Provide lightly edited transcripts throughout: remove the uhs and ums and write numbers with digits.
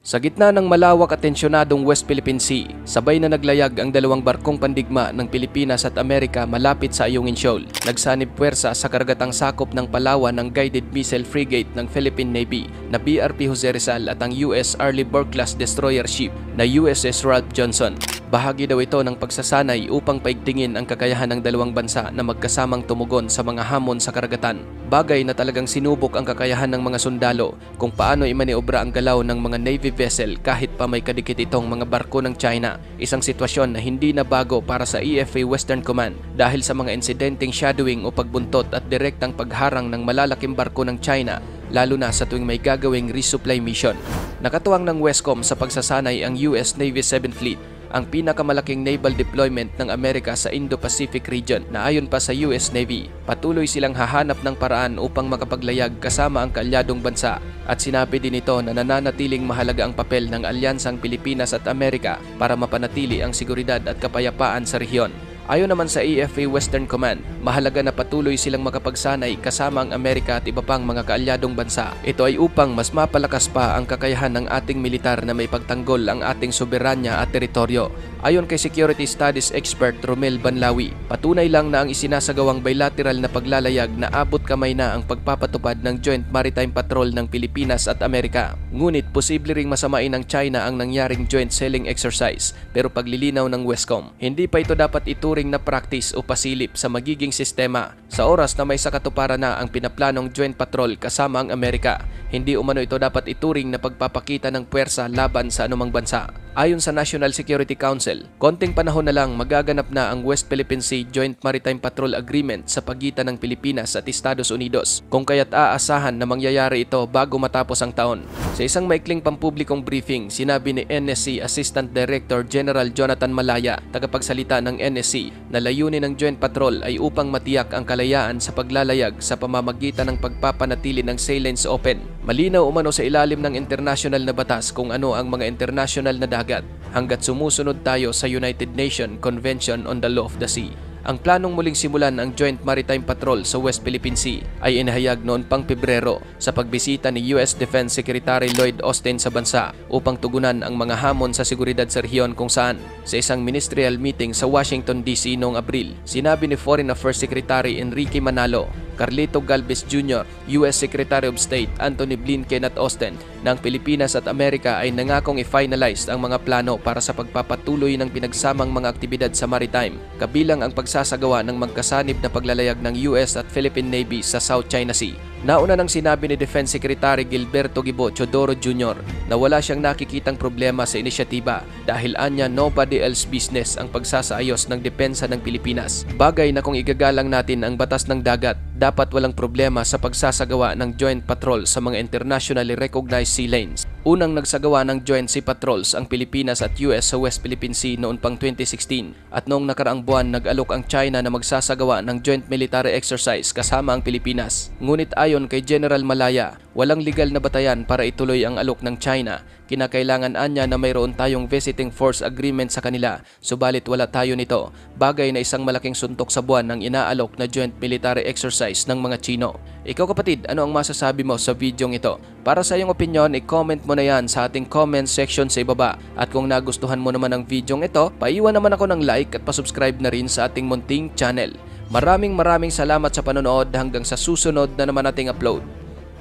Sa gitna ng malawak at tensyonadong West Philippine Sea, sabay na naglayag ang dalawang barkong pandigma ng Pilipinas at Amerika malapit sa Ayungin Shoal. Nagsanib puwersa sa karagatang sakop ng Palawan ng guided missile frigate ng Philippine Navy na BRP Jose Rizal at ang US Arleigh Burke-class destroyer ship na USS Ralph Johnson. Bahagi daw ito ng pagsasanay upang paigtingin ang kakayahan ng dalawang bansa na magkasamang tumugon sa mga hamon sa karagatan. Bagay na talagang sinubok ang kakayahan ng mga sundalo kung paano imaniobra ang galaw ng mga Navy vessel kahit pa may kadikit itong mga barko ng China. Isang sitwasyon na hindi na bago para sa EFA Western Command dahil sa mga insidenteng shadowing o pagbuntot at direktang pagharang ng malalaking barko ng China, lalo na sa tuwing may gagawing resupply mission. Nakatuwang ng Westcom sa pagsasanay ang US Navy 7th Fleet, ang pinakamalaking naval deployment ng Amerika sa Indo-Pacific region na ayon pa sa US Navy. Patuloy silang hahanap ng paraan upang makapaglayag kasama ang kaalyadong bansa at sinabi din ito na nananatiling mahalaga ang papel ng alyansang Pilipinas at Amerika para mapanatili ang seguridad at kapayapaan sa rehiyon. Ayon naman sa EFA Western Command, mahalaga na patuloy silang makapagsanay kasama ang Amerika at iba pang mga kaalyadong bansa. Ito ay upang mas mapalakas pa ang kakayahan ng ating militar na may pagtanggol ang ating soberanya at teritoryo. Ayon kay Security Studies expert Romel Banlawi, patunay lang na ang isinasagawang bilateral na paglalayag na abot kamay na ang pagpapatupad ng Joint Maritime Patrol ng Pilipinas at Amerika. Ngunit posible ring masamain ng China ang nangyaring joint sailing exercise, pero paglilinaw ng Westcom, hindi pa ito dapat ituring na practice o pasilip sa magiging sistema sa oras na may sakatuparan na ang pinaplanong joint patrol kasama ang Amerika. Hindi umano ito dapat ituring na pagpapakita ng puwersa laban sa anumang bansa. Ayon sa National Security Council, konting panahon na lang magaganap na ang West Philippine Sea Joint Maritime Patrol Agreement sa pagitan ng Pilipinas at Estados Unidos, kung kaya't aasahan na mangyayari ito bago matapos ang taon. Sa isang maikling pampublikong briefing, sinabi ni NSC Assistant Director General Jonathan Malaya, tagapagsalita ng NSC, na layunin ng Joint Patrol ay upang matiyak ang kalayaan sa paglalayag sa pamamagitan ng pagpapanatili ng sailings open. Malinaw umano sa ilalim ng international na batas kung ano ang mga international na dagat hanggat sumusunod tayo sa United Nations Convention on the Law of the Sea. Ang planong muling simulan ang Joint Maritime Patrol sa West Philippine Sea ay inahayag noon pang Pebrero sa pagbisita ni US Defense Secretary Lloyd Austin sa bansa upang tugunan ang mga hamon sa seguridad sa rehiyon kung saan sa isang ministerial meeting sa Washington DC noong Abril, sinabi ni Foreign Affairs Secretary Enrique Manalo, Carlito Galvez Jr., US Secretary of State Antony Blinken at Austin na ang Pilipinas at Amerika ay nangakong i-finalize ang mga plano para sa pagpapatuloy ng pinagsamang mga aktibidad sa maritime, kabilang ang pagsasagawa ng magkasanib na paglalayag ng US at Philippine Navy sa South China Sea. Nauna nang sinabi ni Defense Secretary Gilberto Gibo Chodoro Jr. na wala siyang nakikitang problema sa inisyatiba dahil anya nobody else business ang pagsasaayos ng depensa ng Pilipinas. Bagay na kung igagalang natin ang batas ng dagat, dapat walang problema sa pagsasagawa ng joint patrol sa mga internationally recognized sea lanes. Unang nagsagawa ng joint sea patrols ang Pilipinas at US sa West Philippine Sea noon pang 2016 at noong nakaraang buwan nag-alok ang China na magsasagawa ng joint military exercise kasama ang Pilipinas. Ngunit ayon kay General Malaya, walang legal na batayan para ituloy ang alok ng China. Kinakailangan anya na mayroon tayong visiting force agreement sa kanila, subalit wala tayo nito. Bagay na isang malaking suntok sa buwan ng inaalok na joint military exercise ng mga Chino. Ikaw kapatid, ano ang masasabi mo sa videong ito? Para sa iyong opinion, i-comment mo na yan sa ating comment section sa ibaba. At kung nagustuhan mo naman ang videong ito, paiwan naman ako ng like at pasubscribe na rin sa ating munting channel. Maraming salamat sa panonood hanggang sa susunod na naman nating upload.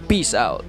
Peace out!